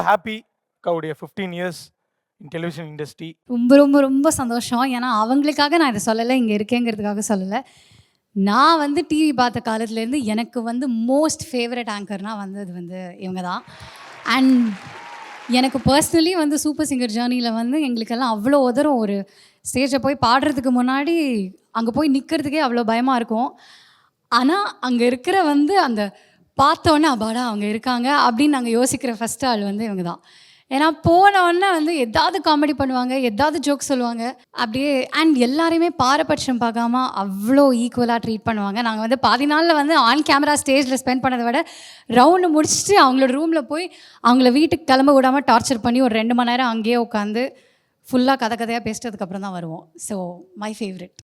Happy கவுடைய 15 years in television industry. ரொம்ப ரொம்ப ரொம்ப சந்தோஷம். ஏன்னா அவங்களுக்காக நான் இதை சொல்லலை, இங்கே இருக்கேங்கிறதுக்காக சொல்லலை. நான் வந்து டிவி பார்த்த காலத்துலேருந்து எனக்கு வந்து மோஸ்ட் ஃபேவரட் ஆங்கர்னால் வந்து அது வந்து இவங்க தான். அண்ட் எனக்கு பர்சனலி வந்து சூப்பர் சிங்கர் ஜேர்னியில் வந்து எங்களுக்கெல்லாம் அவ்வளோ உதறும். ஒரு ஸ்டேஜை போய் பாடுறதுக்கு முன்னாடி அங்கே போய் நிற்கிறதுக்கே அவ்வளோ பயமாக இருக்கும். ஆனால் அங்கே இருக்கிற வந்து அந்த பார்த்தோன்னே அப்பாடா அவங்க இருக்காங்க அப்படின்னு நாங்கள் யோசிக்கிற ஃபஸ்ட் ஆள் வந்து இவங்க தான். ஏன்னா போனோடனே வந்து எதாவது காமெடி பண்ணுவாங்க, எதாவது ஜோக் சொல்லுவாங்க அப்படியே. அண்ட் எல்லாரையுமே பாரபட்சம் பார்க்காம அவ்வளோ ஈக்குவலாக ட்ரீட் பண்ணுவாங்க. நாங்கள் வந்து பாதி நாளில் வந்து ஆன் கேமரா ஸ்டேஜில் ஸ்பெண்ட் பண்ணதை விட ரவுண்டு முடிச்சுட்டு அவங்களோட ரூமில் போய் அவங்கள வீட்டுக்கு கிளம்ப விடாமல் டார்ச்சர் பண்ணி ஒரு 2 மணி நேரம் அங்கேயே உட்காந்து ஃபுல்லாக கதை கதையாக பேசிட்டதுக்கப்புறம் தான் வருவோம். So my favourite.